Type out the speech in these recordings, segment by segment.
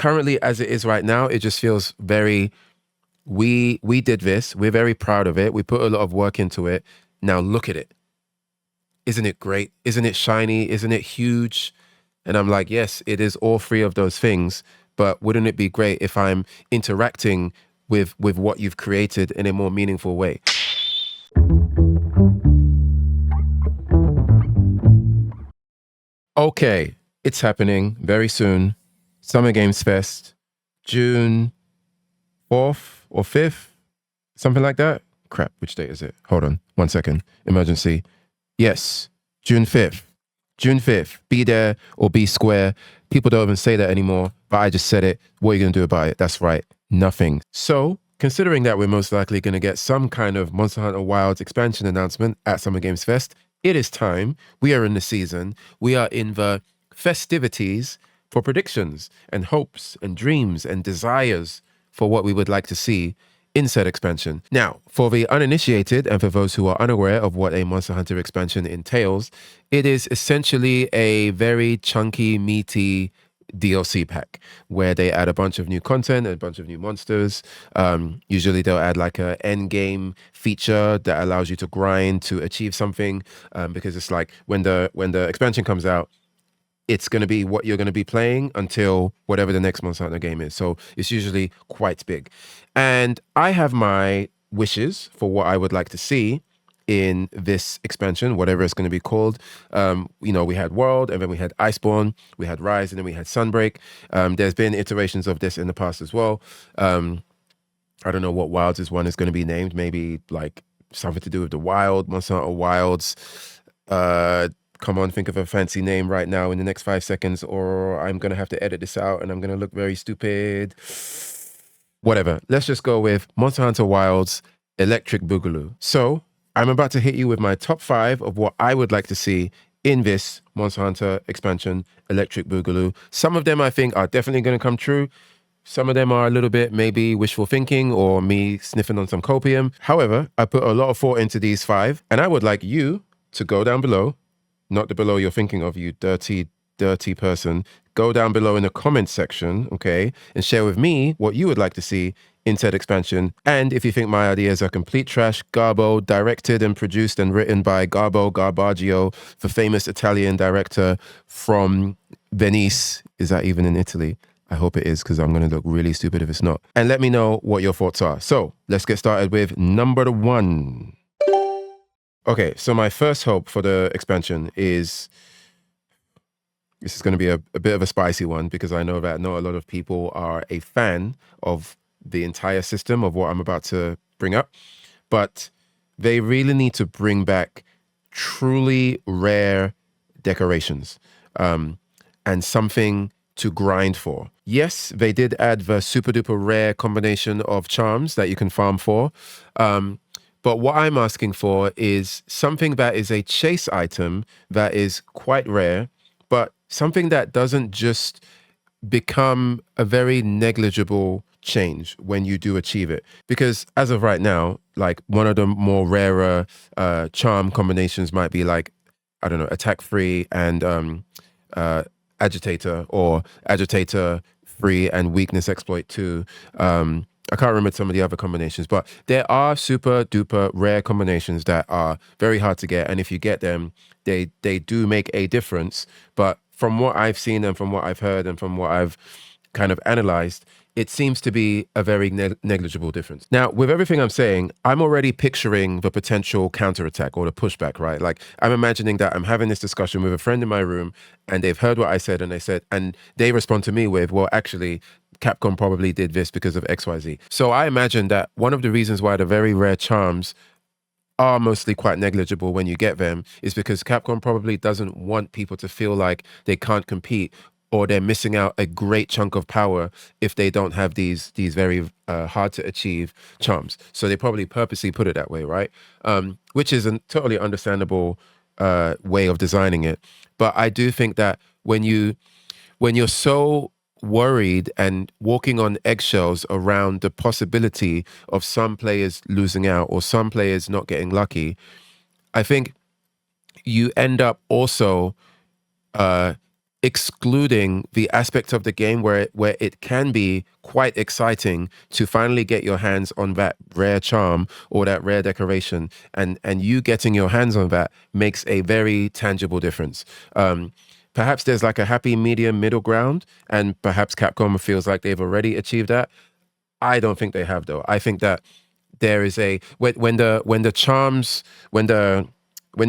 currently as it is right now, it just feels very, we did this. We're very proud of it. We put a lot of work into it. Now look at it. Isn't it great? Isn't it shiny? Isn't it huge? And I'm like, yes, it is all three of those things. But wouldn't it be great if I'm interacting with what you've created in a more meaningful way? Okay, it's happening very soon. Summer Games Fest, June 4th or 5th, something like that. Crap, which date is it? Hold on, 1 second. Emergency. Yes, June 5th. June 5th. Be there or be square. People don't even say that anymore, but I just said it. What are you going to do about it? That's right, nothing. So, considering that we're most likely going to get some kind of Monster Hunter Wilds expansion announcement at Summer Games Fest, it is time. We are in the season. We are in the festivities for predictions and hopes and dreams and desires for what we would like to see in said expansion. Now, for the uninitiated and for those who are unaware of what a Monster Hunter expansion entails, it is essentially a very chunky, meaty DLC pack where they add a bunch of new content and a bunch of new monsters. Usually they'll add like a end game feature that allows you to grind to achieve something, because it's like when the expansion comes out, it's going to be what you're going to be playing until whatever the next Monster Hunter game is. So it's usually quite big. And I have my wishes for what I would like to see in this expansion, whatever it's going to be called. We had World, and then we had Iceborne, we had Rise, and then we had Sunbreak. There's been iterations of this in the past as well. I don't know what Wilds is one is going to be named. Maybe like something to do with the Wild, Monster Hunter Wilds. Come on, think of a fancy name right now in the next 5 seconds, or I'm going to have to edit this out and I'm going to look very stupid. Whatever. Let's just go with Monster Hunter Wilds Electric Boogaloo. So I'm about to hit you with my top 5 of what I would like to see in this Monster Hunter expansion, Electric Boogaloo. Some of them I think are definitely going to come true. Some of them are a little bit maybe wishful thinking or me sniffing on some copium. However, I put a lot of thought into these 5, and I would like you to go down below. Not the below you're thinking of, you dirty, dirty person. Go down below in the comments section, okay, and share with me what you would like to see in said expansion. And if you think my ideas are complete trash, Garbo, directed and produced and written by Garbo Garbaggio, the famous Italian director from Venice. Is that even in Italy? I hope it is, because I'm going to look really stupid if it's not. And let me know what your thoughts are. So let's get started with number 1. Okay, so my first hope for the expansion is, this is going to be a bit of a spicy one, because I know that not a lot of people are a fan of the entire system of what I'm about to bring up, but they really need to bring back truly rare decorations, and something to grind for. Yes, they did add the super duper rare combination of charms that you can farm for, but what I'm asking for is something that is a chase item that is quite rare, but something that doesn't just become a very negligible change when you do achieve it. Because as of right now, like one of the more rarer charm combinations might be like, I don't know, attack free and agitator, or agitator free and weakness exploit 2. I can't remember some of the other combinations, but there are super duper rare combinations that are very hard to get. And if you get them, they do make a difference. But from what I've seen and from what I've heard and from what I've kind of analyzed, it seems to be a very negligible difference. Now, with everything I'm saying, I'm already picturing the potential counterattack or the pushback, right? Like I'm imagining that I'm having this discussion with a friend in my room and they've heard what I said and they respond to me with, well, actually, Capcom probably did this because of XYZ. So I imagine that one of the reasons why the very rare charms are mostly quite negligible when you get them is because Capcom probably doesn't want people to feel like they can't compete or they're missing out a great chunk of power if they don't have these very hard to achieve charms. So they probably purposely put it that way, right? Which is a totally understandable way of designing it. But I do think that when you're so worried and walking on eggshells around the possibility of some players losing out or some players not getting lucky, I think you end up also excluding the aspect of the game where it can be quite exciting to finally get your hands on that rare charm or that rare decoration, and you getting your hands on that makes a very tangible difference. Perhaps there's like a happy medium middle ground, and perhaps Capcom feels like they've already achieved that. I don't think they have, though. I think that there is a when the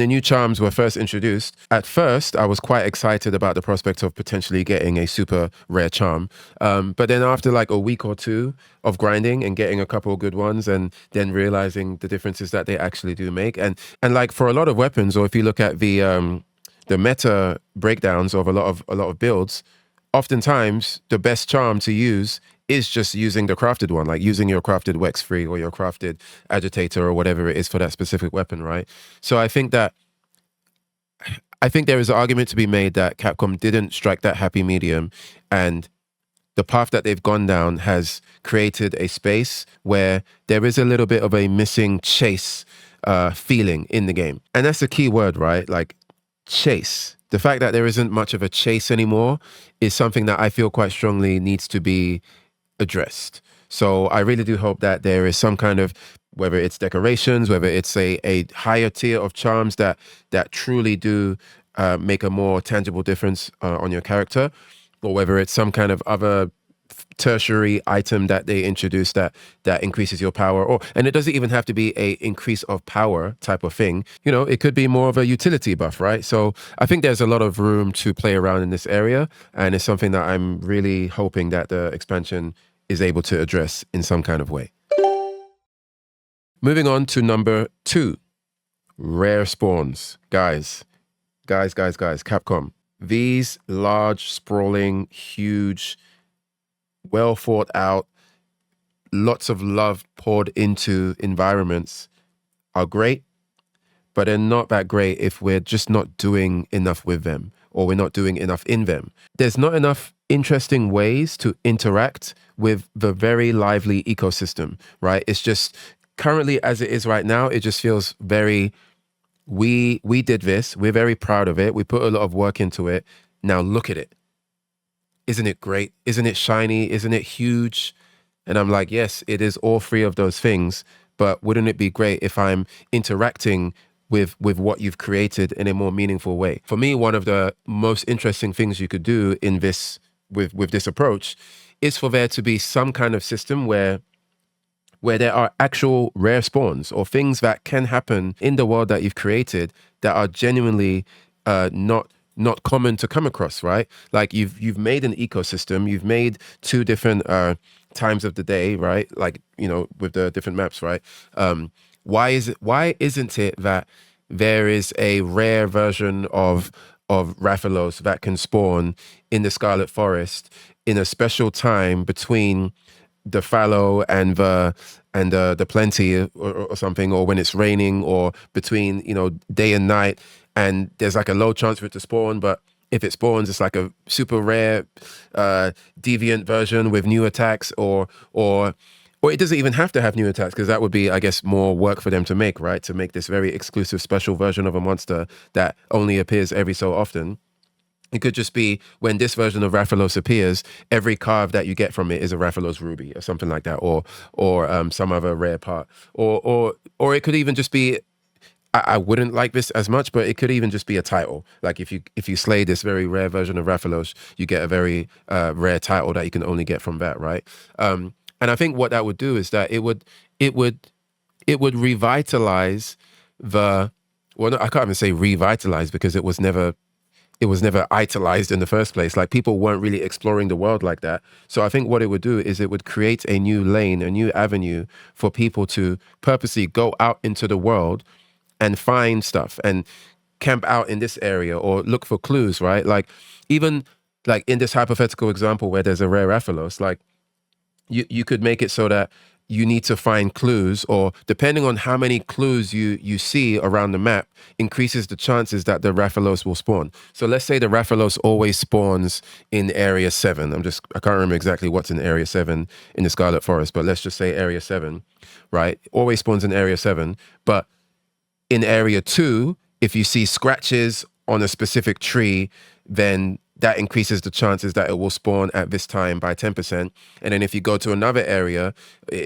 new charms were first introduced, at first I was quite excited about the prospect of potentially getting a super rare charm. But then after like a week or two of grinding and getting a couple of good ones, and then realizing the differences that they actually do make, and like for a lot of weapons, or if you look at the meta breakdowns of a lot of builds, oftentimes the best charm to use is just using the crafted one, like using your crafted Wex free or your crafted agitator or whatever it is for that specific weapon, right? So I think there is an argument to be made that Capcom didn't strike that happy medium, and the path that they've gone down has created a space where there is a little bit of a missing chase feeling in the game. And that's the key word, right? Like chase. The fact that there isn't much of a chase anymore is something that I feel quite strongly needs to be addressed. So I really do hope that there is some kind of, whether it's decorations, whether it's a higher tier of charms that truly do make a more tangible difference on your character, or whether it's some kind of other tertiary item that they introduce that increases your power, and it doesn't even have to be a increase of power type of thing. You know, it could be more of a utility buff, right? So I think there's a lot of room to play around in this area, and it's something that I'm really hoping that the expansion is able to address in some kind of way. Moving on to number 2, rare spawns. Guys, Capcom. These large, sprawling, huge, well thought out, lots of love poured into environments are great, but they're not that great if we're just not doing enough with them, or we're not doing enough in them. There's not enough interesting ways to interact with the very lively ecosystem, right? It's just currently as it is right now, it just feels very, we did this, we're very proud of it, we put a lot of work into it, now look at it. Isn't it great? Isn't it shiny? Isn't it huge? And I'm like, yes, it is all three of those things, but wouldn't it be great if I'm interacting with what you've created in a more meaningful way? For me, one of the most interesting things you could do in this, with this approach, is for there to be some kind of system where there are actual rare spawns or things that can happen in the world that you've created that are genuinely not common to come across, right? Like you've made an ecosystem, you've made 2 different times of the day, right? Like, you know, with the different maps, right? Why isn't it that there is a rare version of Rathalos that can spawn in the Scarlet Forest in a special time between the fallow and the plenty, or something, or when it's raining, or between, you know, day and night, and there's like a low chance for it to spawn, but if it spawns, it's like a super rare deviant version with new attacks, or it doesn't even have to have new attacks, because that would be, I guess, more work for them to make, right? To make this very exclusive special version of a monster that only appears every so often. It could just be when this version of Rathalos appears, every carve that you get from it is a Rathalos ruby or something like that, or some other rare part, or it could even just be, I wouldn't like this as much, but it could even just be a title. Like if you slay this very rare version of Rathalos, you get a very rare title that you can only get from that, right? And I think what that would do is that it would revitalize the, well, no, I can't even say revitalize, because it was never itemized in the first place. Like, people weren't really exploring the world like that. So I think what it would do is it would create a new lane, a new avenue for people to purposely go out into the world and find stuff and camp out in this area or look for clues, right? Like, even like in this hypothetical example where there's a rare Rathalos, like you could make it so that you need to find clues, or depending on how many clues you see around the map, increases the chances that the Rathalos will spawn. So let's say the Rathalos always spawns in Area 7. I can't remember exactly what's in Area 7 in the Scarlet Forest, but let's just say Area 7, right? Always spawns in Area 7. But in Area 2, if you see scratches on a specific tree, then that increases the chances that it will spawn at this time by 10%. And then if you go to another area,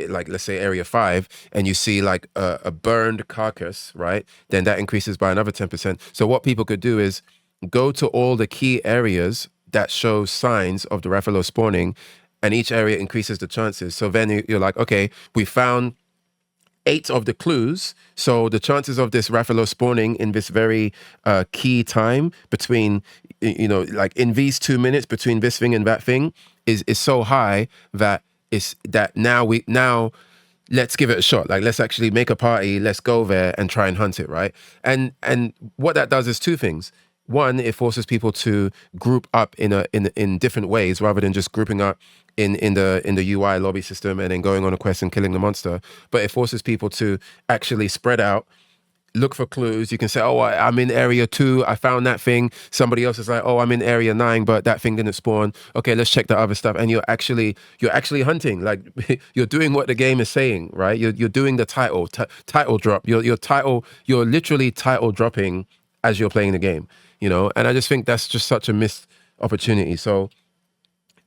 like let's say area 5, and you see like a burned carcass, right? Then that increases by another 10%. So what people could do is go to all the key areas that show signs of the Rathalos spawning, and each area increases the chances. So then you're like, okay, we found 8 of the clues. So the chances of this Rathalos spawning in this very key time between, like in these 2 minutes between this thing and that thing is so high that now let's give it a shot. Like, let's actually make a party. Let's go there and try and hunt it, right? And what that does is 2 things. One, it forces people to group up in different ways rather than just grouping up in the UI lobby system and then going on a quest and killing the monster. But it forces people to actually spread out, look for clues. You can say, oh, I'm in area 2. I found that thing. Somebody else is like, oh, I'm in area 9, but that thing didn't spawn. Okay, let's check the other stuff. And you're actually hunting. Like, you're doing what the game is saying, right? You're doing the title drop. You're literally title dropping as you're playing the game. And I just think that's just such a missed opportunity. So,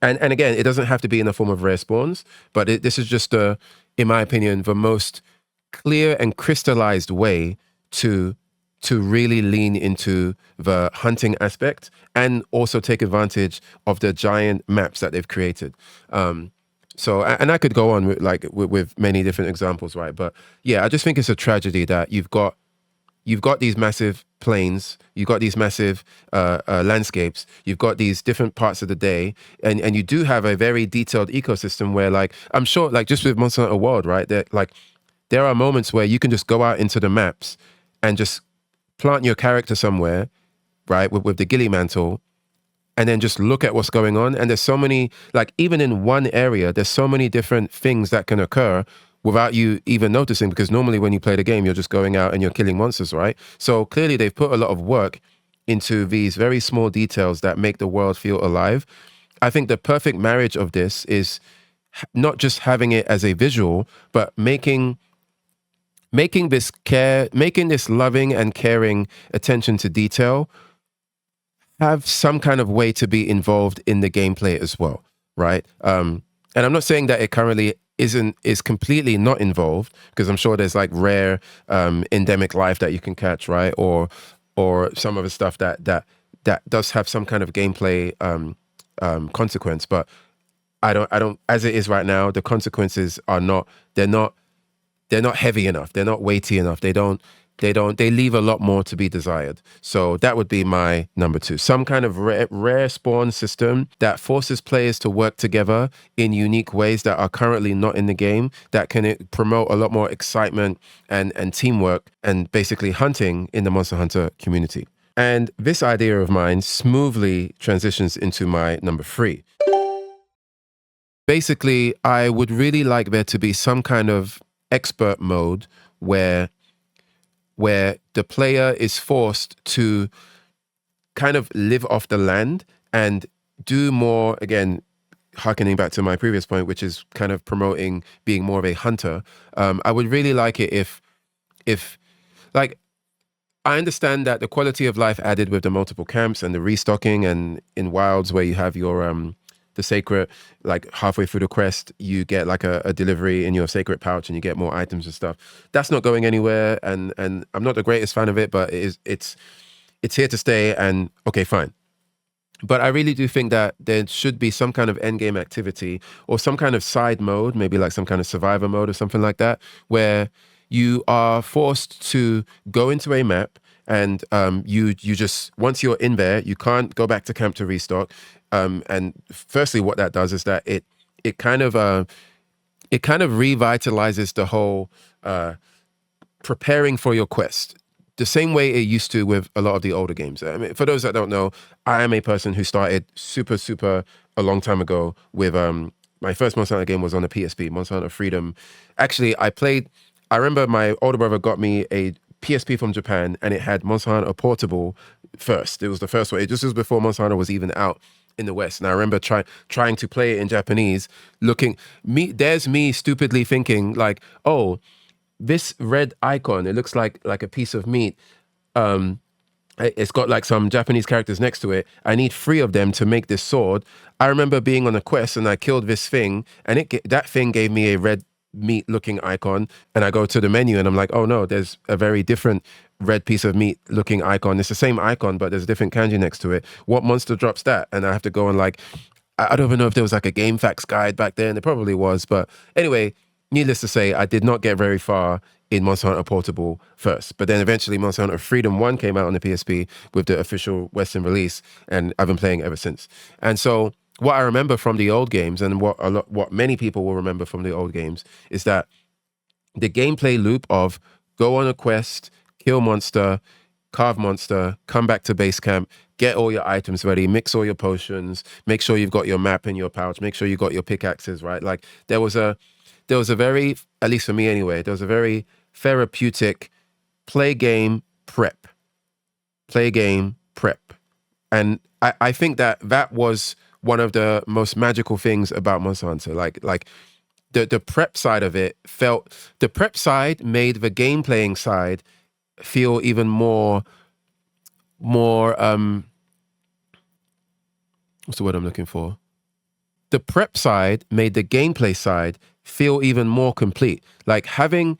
and again, it doesn't have to be in the form of rare spawns, but this is just in my opinion, the most clear and crystallized way to really lean into the hunting aspect and also take advantage of the giant maps that they've created. So, and I could go on with many different examples, right? But yeah, I just think it's a tragedy that you've got these massive plains, you've got these massive landscapes, you've got these different parts of the day, and you do have a very detailed ecosystem where, like, I'm sure, like, just with Monster Hunter World, right, there are moments where you can just go out into the maps and just plant your character somewhere, right, with the ghillie mantle, and then just look at what's going on. And there's so many, like, even in one area, there's so many different things that can occur without you even noticing, because normally when you play the game, you're just going out and you're killing monsters, right? So clearly they've put a lot of work into these very small details that make the world feel alive. I think the perfect marriage of this is not just having it as a visual, but making this loving and caring attention to detail have some kind of way to be involved in the gameplay as well, right? And I'm not saying that it currently is completely not involved, because I'm sure there's like rare endemic life that you can catch, right? Or some of the stuff that does have some kind of gameplay consequence. But I don't as it is right now, the consequences are not heavy enough. They're not weighty enough. They leave a lot more to be desired. So that would be my number 2. Some kind of rare spawn system that forces players to work together in unique ways that are currently not in the game, that can promote a lot more excitement and teamwork and basically hunting in the Monster Hunter community. And this idea of mine smoothly transitions into my number 3. Basically, I would really like there to be some kind of expert mode where the player is forced to kind of live off the land and do more, again, harkening back to my previous point, which is kind of promoting being more of a hunter. I would really like it if like, I understand that the quality of life added with the multiple camps and the restocking, and in wilds where you have your the sacred, like halfway through the quest, you get like a delivery in your sacred pouch and you get more items and stuff. That's not going anywhere, and I'm not the greatest fan of it, but it's here to stay, and okay, fine. But I really do think that there should be some kind of endgame activity or some kind of side mode, maybe like some kind of survivor mode or something like that, where you are forced to go into a map and you just, once you're in there, you can't go back to camp to restock. And firstly, what that does is that it kind of revitalizes the whole preparing for your quest, the same way it used to with a lot of the older games. I mean, for those that don't know, I am a person who started super a long time ago with my first Monster Hunter game was on the PSP, Monster Hunter Freedom. Actually, I remember my older brother got me a PSP from Japan, and it had Monster Hunter Portable first. It was the first one. It just was before Monster Hunter was even out in the West. And I remember trying to play it in Japanese, there's me stupidly thinking like, oh, this red icon, it looks like a piece of meat. It's got like some Japanese characters next to it. I need 3 of them to make this sword. I remember being on a quest and I killed this thing, and that thing gave me a red meat looking icon. And I go to the menu and I'm like, oh no, there's a very different red piece of meat looking icon. It's the same icon, but there's a different kanji next to it. What monster drops that? And I have to go and like, I don't even know if there was like a game facts guide back then. There probably was. But anyway, needless to say, I did not get very far in Monster Hunter Portable first. But then eventually Monster Hunter Freedom 1 came out on the PSP with the official Western release, and I've been playing ever since. And so what I remember from the old games, and what many people will remember from the old games, is that the gameplay loop of go on a quest, kill monster, carve monster, come back to base camp, get all your items ready, mix all your potions, make sure you've got your map in your pouch, make sure you got your pickaxes, right? Like there was a very, at least for me anyway, there was a very therapeutic play game prep. And I think that was one of the most magical things about Monster Hunter. Like the prep side of it the prep side made the game playing side feel even more what's the word I'm looking for? The prep side made the gameplay side feel even more complete. Like having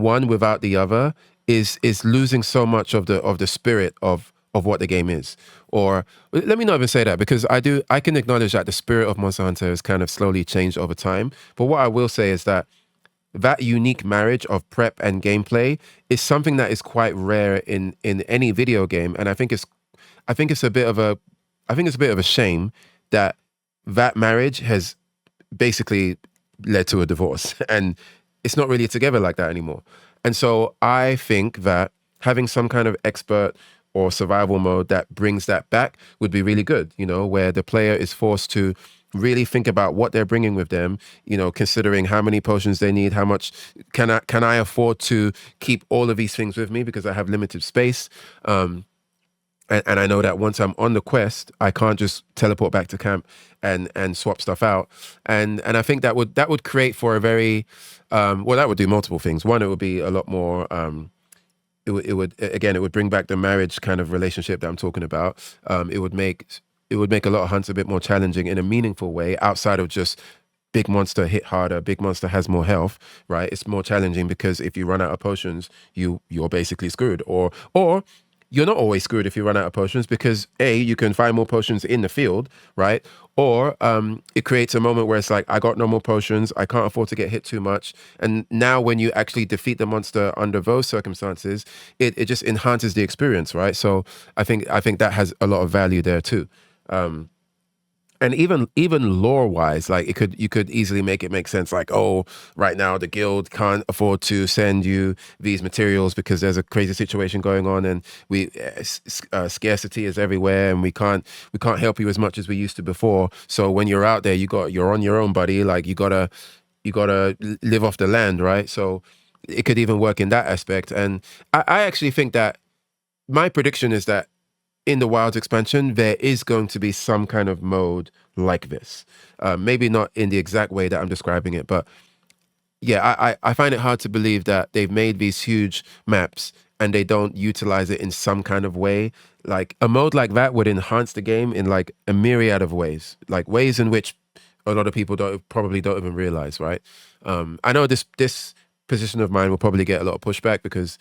one without the other is losing so much of the spirit of what the game is. Or let me not even say that, because I can acknowledge that the spirit of Monster Hunter has kind of slowly changed over time. But what I will say is that unique marriage of prep and gameplay is something that is quite rare in any video game, and I think it's a bit of a shame that marriage has basically led to a divorce, and it's not really together like that anymore. And so I think that having some kind of expert or survival mode that brings that back would be really good, where the player is forced to really think about what they're bringing with them, considering how many potions they need, how much can I afford to keep all of these things with me because I have limited space. And I know that once I'm on the quest, I can't just teleport back to camp and swap stuff out. And I think that would create for a very that would do multiple things. One, it would be a lot more. It would bring back the marriage kind of relationship that I'm talking about. It would make a lot of hunts a bit more challenging in a meaningful way, outside of just big monster hit harder, big monster has more health, right? It's more challenging because if you run out of potions, you're basically screwed. Or you're not always screwed if you run out of potions, because A, you can find more potions in the field, right? Or it creates a moment where it's like, I got no more potions, I can't afford to get hit too much. And now when you actually defeat the monster under those circumstances, it just enhances the experience, right? So I think that has a lot of value there too. And even lore wise, like you could easily make it make sense. Like, oh, right now the guild can't afford to send you these materials because there's a crazy situation going on, and scarcity is everywhere, and we can't help you as much as we used to before. So when you're out there, you're on your own, buddy. Like you gotta live off the land, right? So it could even work in that aspect. And I actually think that my prediction is that in the Wilds expansion, there is going to be some kind of mode like this. Maybe not in the exact way that I'm describing it, but yeah, I find it hard to believe that they've made these huge maps and they don't utilize it in some kind of way. Like a mode like that would enhance the game in like a myriad of ways, like ways in which a lot of people probably don't even realize, right? I know this position of mine will probably get a lot of pushback because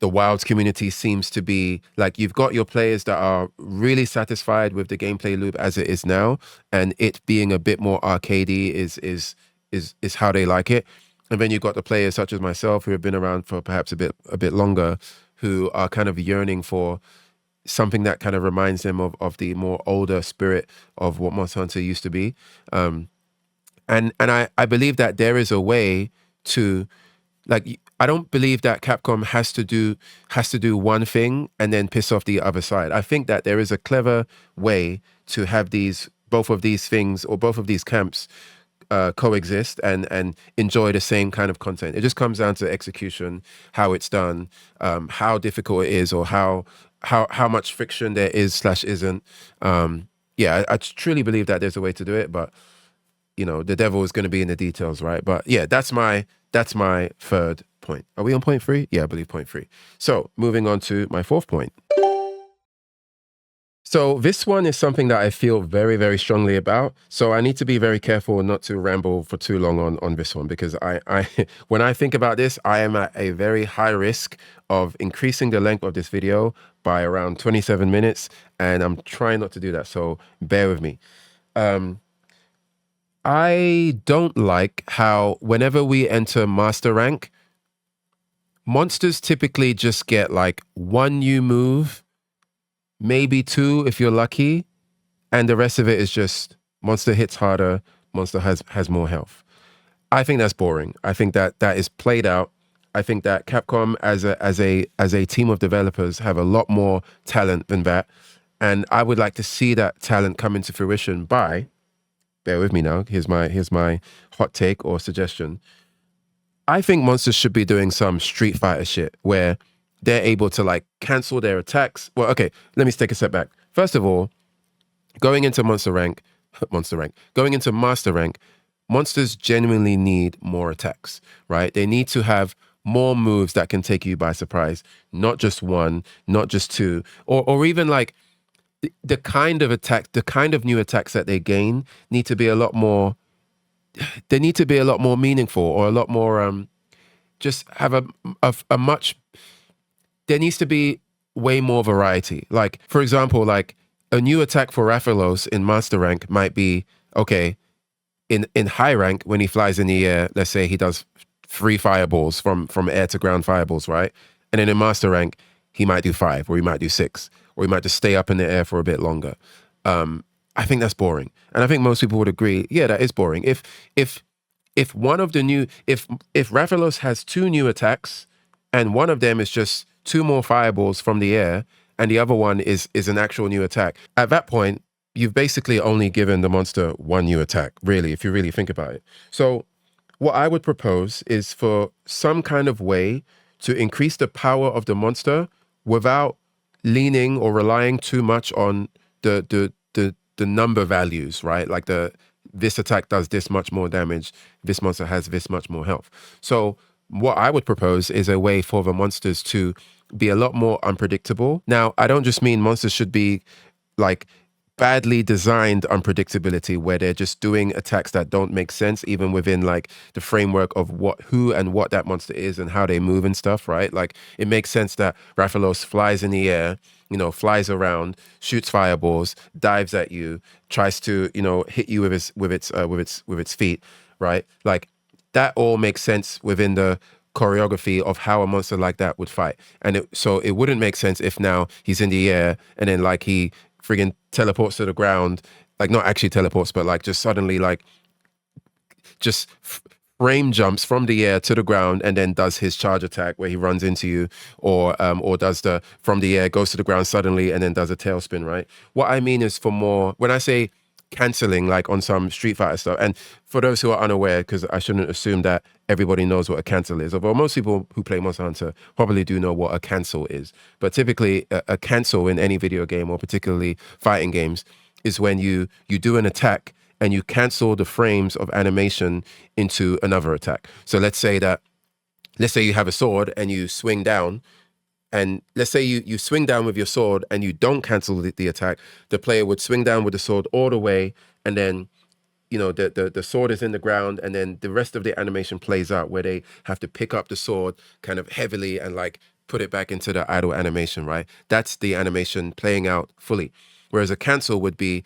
the Wilds community seems to be like, you've got your players that are really satisfied with the gameplay loop as it is now, and it being a bit more arcadey is how they like it. And then you've got the players such as myself who have been around for perhaps a bit longer, who are kind of yearning for something that kind of reminds them of the more older spirit of what Monster Hunter used to be. And I believe that there is a way to, like, I don't believe that Capcom has to do one thing and then piss off the other side. I think that there is a clever way to have both of these things, or both of these camps coexist and enjoy the same kind of content. It just comes down to execution, how it's done, how difficult it is, or how much friction there is / isn't. Yeah, I truly believe that there's a way to do it, but you know, the devil is going to be in the details, right? But yeah, that's my third point. Are we on point 3? Yeah, I believe point 3. So moving on to my fourth point. So this one is something that I feel very, very strongly about. So I need to be very careful not to ramble for too long on this one, because I when I think about this, I am at a very high risk of increasing the length of this video by around 27 minutes, and I'm trying not to do that. So bear with me. I don't like how whenever we enter master rank, monsters typically just get like one new move, maybe 2 if you're lucky, and the rest of it is just monster hits harder, monster has more health. I think that's boring. I think that is played out. I think that Capcom as a team of developers have a lot more talent than that, and I would like to see that talent come into fruition by, bear with me now, here's my hot take or suggestion. I think monsters should be doing some Street Fighter shit where they're able to like cancel their attacks. Well, okay, let me take a step back. First of all, going into master rank, monsters genuinely need more attacks, right? They need to have more moves that can take you by surprise, not just 1, not just 2, or even like the kind of attack, the kind of new attacks that they gain need to be a lot more. They need to be a lot more meaningful, or a lot more. Just have a much. There needs to be way more variety. Like, for example, like a new attack for Rathalos in master rank might be, okay, in high rank, when he flies in the air, let's say he does 3 fireballs from air to ground fireballs, right? And then in master rank, he might do 5, or he might do 6, or he might just stay up in the air for a bit longer. I think that's boring, and I think most people would agree. Yeah, that is boring. If one of the new, if Rathalos has 2 new attacks, and one of them is just 2 more fireballs from the air, and the other one is an actual new attack, at that point, you've basically only given the monster 1 new attack, really, if you really think about it. So what I would propose is for some kind of way to increase the power of the monster without leaning or relying too much on the number values, right? Like this attack does this much more damage, this monster has this much more health. So what I would propose is a way for the monsters to be a lot more unpredictable. Now, I don't just mean monsters should be like badly designed unpredictability where they're just doing attacks that don't make sense even within like the framework of who and what that monster is and how they move and stuff, right? Like it makes sense that Rathalos flies in the air, you know, flies around, shoots fireballs, dives at you, tries to, you know, hit you with its feet, right? Like that all makes sense within the choreography of how a monster like that would fight. And so it wouldn't make sense if now he's in the air and then like he friggin' teleports to the ground, like not actually teleports, but like just suddenly like just frame jumps from the air to the ground and then does his charge attack where he runs into you, or does the from the air, goes to the ground suddenly and then does a tailspin, right? What I mean is for more, when I say canceling, like on some Street Fighter stuff, and for those who are unaware, because I shouldn't assume that everybody knows what a cancel is, although most people who play Monster Hunter probably do know what a cancel is. But typically a cancel in any video game, or particularly fighting games, is when you do an attack and you cancel the frames of animation into another attack. So let's say you have a sword and you swing down, and let's say you swing down with your sword and you don't cancel the attack. The player would swing down with the sword all the way, and then, you know, the sword is in the ground, and then the rest of the animation plays out where they have to pick up the sword kind of heavily and like put it back into the idle animation, right? That's the animation playing out fully. Whereas a cancel would be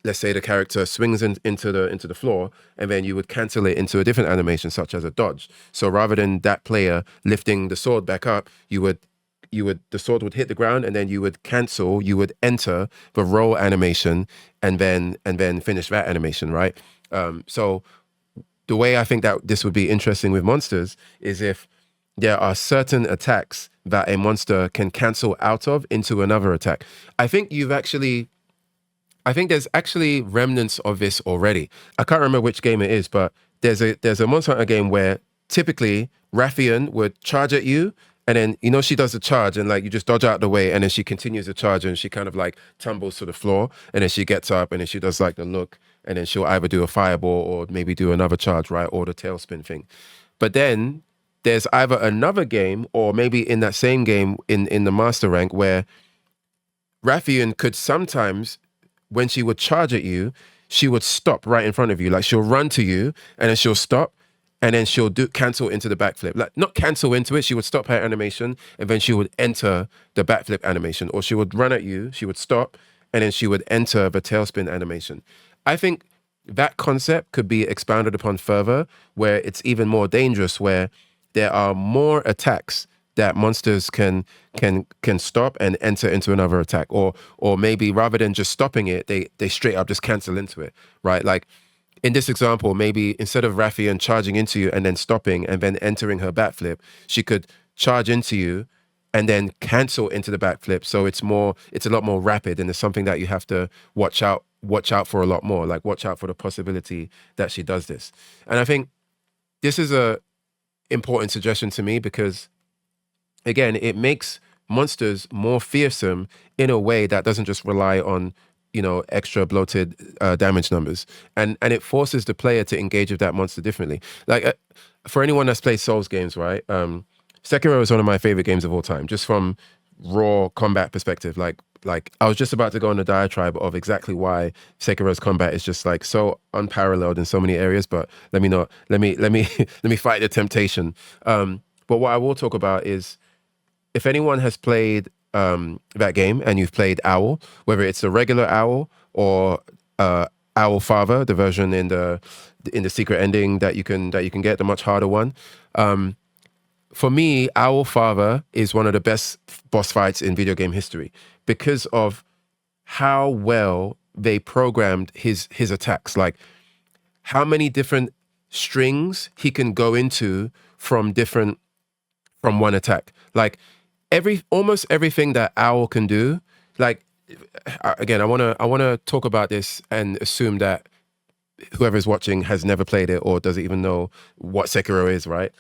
let's say the character swings into the floor, and then you would cancel it into a different animation, such as a dodge. So rather than that player lifting the sword back up, the sword would hit the ground, and then you would enter the roll animation, and then finish that animation, right? So the way I think that this would be interesting with monsters is if there are certain attacks that a monster can cancel out of into another attack. I think there's actually remnants of this already. I can't remember which game it is, but there's a Monster Hunter game where typically Rathian would charge at you, and then, you know, she does the charge and like you just dodge out the way, and then she continues the charge and she kind of like tumbles to the floor, and then she gets up and then she does like the look and then she'll either do a fireball or maybe do another charge, right, or the tailspin thing. But then there's either another game or maybe in that same game in the master rank where Rathian could sometimes, when she would charge at you, she would stop right in front of you. Like she'll run to you and then she'll stop and then she'll do cancel into the backflip. Like not cancel into it, she would stop her animation and then she would enter the backflip animation. Or she would run at you, she would stop, and then she would enter the tailspin animation. I think that concept could be expounded upon further, where it's even more dangerous, where there are more attacks that monsters can stop and enter into another attack, or maybe rather than just stopping it, they straight up just cancel into it, right? Like in this example, maybe instead of Rathian charging into you and then stopping and then entering her backflip, she could charge into you and then cancel into the backflip. So it's a lot more rapid, and it's something that you have to watch out for a lot more. Like watch out for the possibility that she does this. And I think this is a important suggestion to me because, again, it makes monsters more fearsome in a way that doesn't just rely on, extra bloated damage numbers, and it forces the player to engage with that monster differently. Like for anyone that's played Souls games, right? Sekiro is one of my favorite games of all time, just from raw combat perspective. Like I was just about to go on a diatribe of exactly why Sekiro's combat is just like so unparalleled in so many areas, but let me let me fight the temptation. But what I will talk about is, if anyone has played that game and you've played Owl, whether it's the regular Owl or Owl Father, the version in the secret ending that you can get, the much harder one. For me, Owl Father is one of the best boss fights in video game history because of how well they programmed his attacks. Like how many different strings he can go into from one attack. Like almost everything that Owl can do. Like again, I wanna talk about this and assume that whoever's watching has never played it or doesn't even know what Sekiro is, right?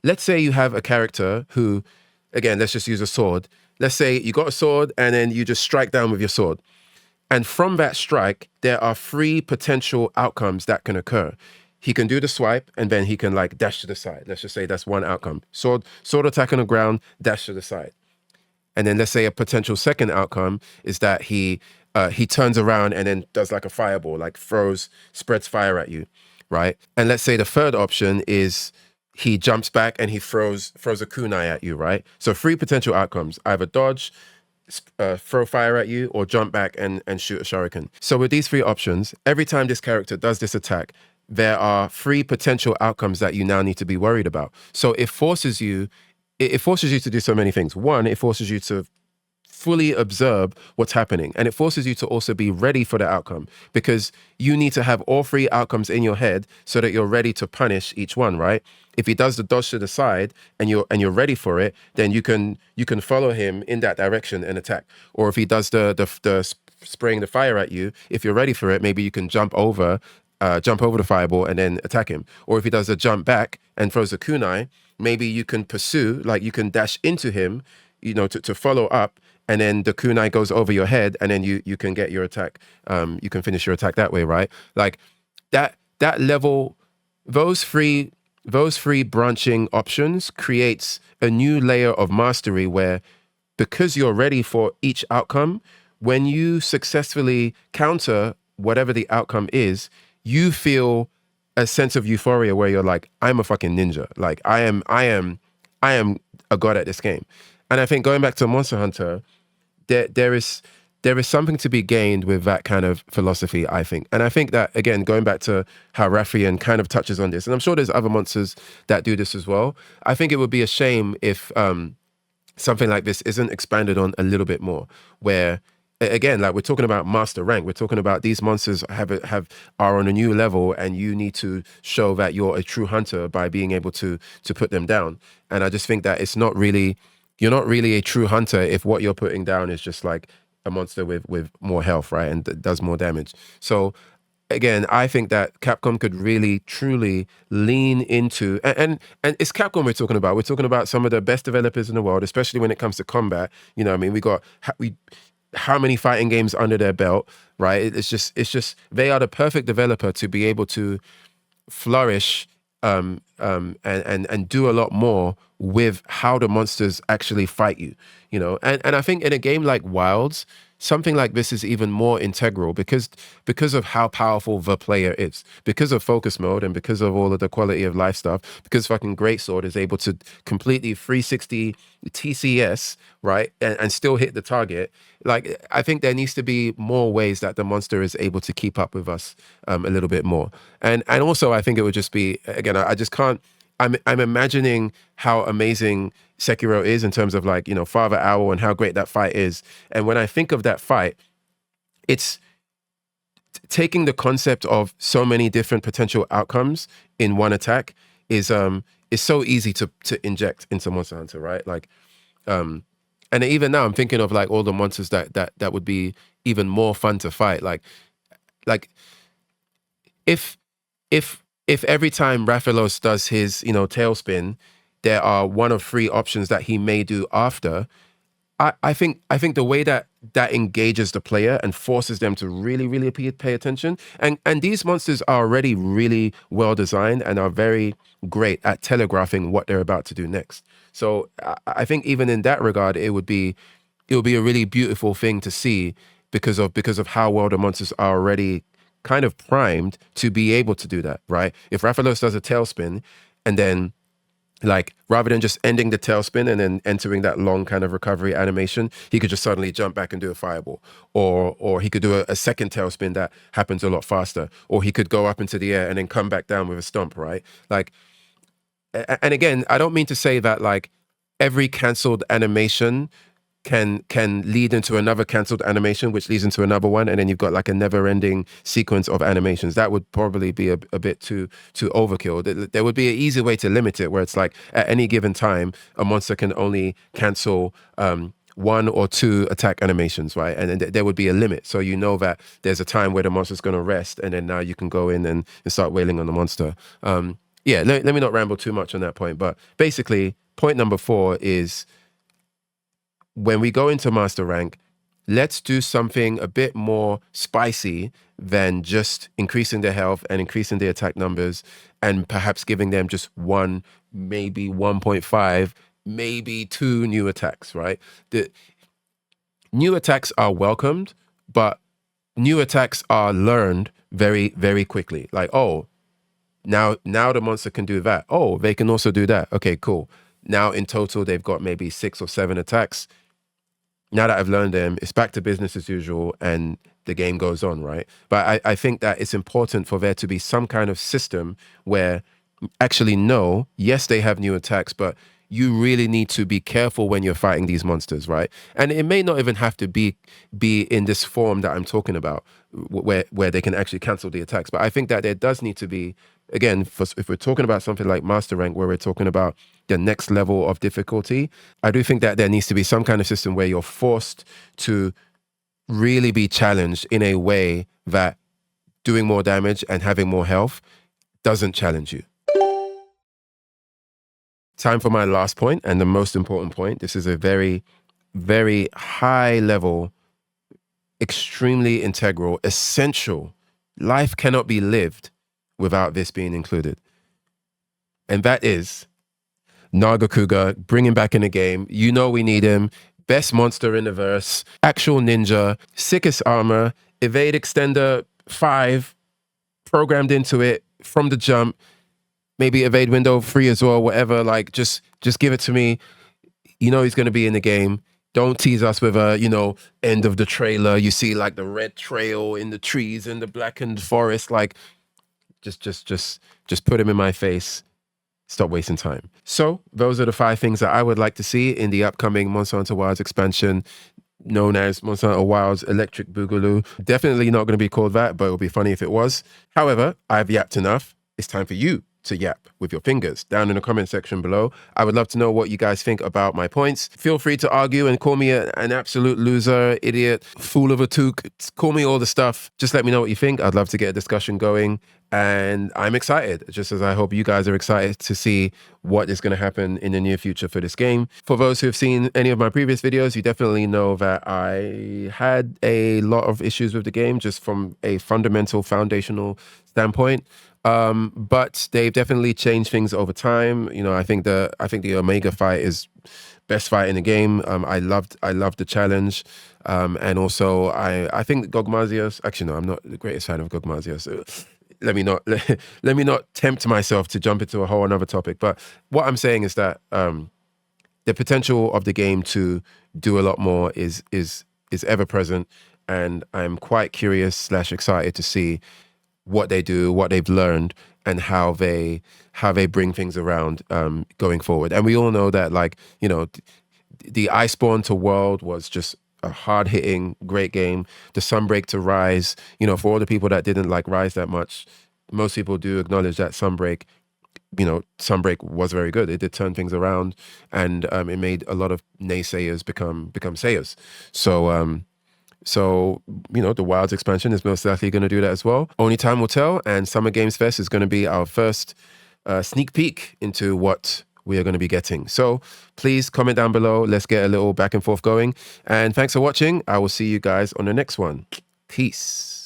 Let's say you have a character who, again, let's just use a sword. Let's say you got a sword and then you just strike down with your sword. And from that strike, there are 3 potential outcomes that can occur. He can do the swipe and then he can like dash to the side. Let's just say that's one outcome. Sword attack on the ground, dash to the side. And then let's say a potential second outcome is that he turns around and then does like a fireball, like spreads fire at you, right? And let's say the third option is he jumps back and he throws a kunai at you, right? So 3 potential outcomes: either dodge, throw fire at you, or jump back and shoot a shuriken. So with these 3 options, every time this character does this attack, there are 3 potential outcomes that you now need to be worried about. So it forces you to do so many things. One, it forces you to fully observe what's happening, and it forces you to also be ready for the outcome, because you need to have all 3 outcomes in your head so that you're ready to punish each one, right? If he does the dodge to the side and you're ready for it, then you can follow him in that direction and attack. Or if he does the spraying the fire at you, if you're ready for it, maybe you can jump over the fireball and then attack him. Or if he does a jump back and throws a kunai, maybe you can pursue, like you can dash into him, to follow up, and then the kunai goes over your head, and then you can get your attack. You can finish your attack that way, right? Like that level, those three branching options creates a new layer of mastery where, because you're ready for each outcome, when you successfully counter whatever the outcome is, you feel a sense of euphoria where you're like, I'm a fucking ninja. Like I am a god at this game. And I think going back to Monster Hunter, there is something to be gained with that kind of philosophy, I think. And I think that, again, going back to how Rathian kind of touches on this, and I'm sure there's other monsters that do this as well, I think it would be a shame if something like this isn't expanded on a little bit more, where, again, like we're talking about master rank, we're talking about these monsters are on a new level, and you need to show that you're a true hunter by being able to put them down. And I just think that you're not really a true hunter if what you're putting down is just like a monster with more health, right, and does more damage. So again, I think that Capcom could really truly lean into, and it's Capcom we're talking about. We're talking about some of the best developers in the world, especially when it comes to combat. You know what I mean? how many fighting games under their belt, right? It's just they are the perfect developer to be able to flourish and do a lot more with how the monsters actually fight you, you know. And I think in a game like Wilds, something like this is even more integral because of how powerful the player is, because of focus mode and because of all of the quality of life stuff, because fucking Greatsword is able to completely 360 TCS, right, and still hit the target. Like, I think there needs to be more ways that the monster is able to keep up with us a little bit more. And also I think it would just be, again, I just can't. I'm imagining how amazing Sekiro is in terms of, like, you know, Father Owl and how great that fight is. And when I think of that fight, it's taking the concept of so many different potential outcomes in one attack is so easy to inject into Monster Hunter, right? Like, and even now I'm thinking of like all the monsters that would be even more fun to fight. Like if if every time Raphaelos does his, you know, tailspin, there are one of three options that he may do after. I think the way that engages the player and forces them to really pay attention. And these monsters are already really well designed and are very great at telegraphing what they're about to do next. So I think even in that regard, it would be a really beautiful thing to see because of how well the monsters are already kind of primed to be able to do that, right? If Raphaelos does a tailspin and then, like, rather than just ending the tailspin and then entering that long kind of recovery animation, he could just suddenly jump back and do a fireball. Or he could do a second tailspin that happens a lot faster. Or he could go up into the air and then come back down with a stomp, right? Like, and again, I don't mean to say that, like, every canceled animation can lead into another canceled animation, which leads into another one, and then you've got like a never-ending sequence of animations. That would probably be a bit too overkill. There would be an easy way to limit it, where it's like at any given time, a monster can only cancel one or two attack animations, right? And then there would be a limit, so you know that there's a time where the monster's going to rest, and then now you can go in and start wailing on the monster. Yeah, let me not ramble too much on that point, but basically, point number 4 is, when we go into master rank, let's do something a bit more spicy than just increasing their health and increasing their attack numbers and perhaps giving them just one, maybe 1.5, maybe 2 new attacks, right? The new attacks are welcomed, but new attacks are learned very quickly. Like, oh, now the monster can do that. Oh, they can also do that. Okay, cool. Now in total, they've got maybe 6 or 7 attacks. Now that I've learned them, it's back to business as usual and the game goes on, right? But I think that it's important for there to be some kind of system where, actually, no, yes, they have new attacks, but you really need to be careful when you're fighting these monsters, right? And it may not even have to be in this form that I'm talking about, where they can actually cancel the attacks. But I think that there does need to be, again, if we're talking about something like Master Rank, where we're talking about the next level of difficulty, I do think that there needs to be some kind of system where you're forced to really be challenged in a way that doing more damage and having more health doesn't challenge you. Time for my last point and the most important point. This is a very, very high level, extremely integral, essential. Life cannot be lived without this being included. And that is Nagakuga, bring him back in the game. You know we need him. Best monster in the verse. Actual ninja. Sickest armor. Evade extender 5. Programmed into it from the jump. Maybe evade window 3 as well, whatever. Like, just give it to me. You know he's going to be in the game. Don't tease us with a, you know, end of the trailer. You see like the red trail in the trees in the blackened forest. Like, just put him in my face. Stop wasting time. So those are the 5 things that I would like to see in the upcoming Monster Hunter Wilds expansion, known as Monster Hunter Wilds Electric Boogaloo. Definitely not going to be called that, but it would be funny if it was. However, I've yapped enough. It's time for you to yap with your fingers down in the comment section below. I would love to know what you guys think about my points. Feel free to argue and call me an absolute loser, idiot, fool of a toque. Call me all the stuff. Just let me know what you think. I'd love to get a discussion going. And I'm excited, just as I hope you guys are excited to see what is going to happen in the near future for this game. For those who have seen any of my previous videos, you definitely know that I had a lot of issues with the game just from a fundamental, foundational standpoint. But they've definitely changed things over time. You know, I think the Omega fight is best fight in the game. I loved the challenge. And also I think Gogmazios, actually no, I'm not the greatest fan of Gogmazios. Let me not tempt myself to jump into a whole another topic. But what I'm saying is that the potential of the game to do a lot more is ever present, and I'm quite curious / excited to see what they do, what they've learned, and how they bring things around going forward. And we all know that, like, you know, the Iceborne to World was just a hard-hitting, great game. The Sunbreak to Rise, you know, for all the people that didn't like Rise that much, most people do acknowledge that Sunbreak, you know, Sunbreak was very good. It did turn things around, and it made a lot of naysayers become sayers. So, you know, the Wilds expansion is most likely going to do that as well. Only time will tell, and Summer Games Fest is going to be our first sneak peek into what we are going to be getting. So please comment down below. Let's get a little back and forth going. And thanks for watching. I will see you guys on the next one. Peace.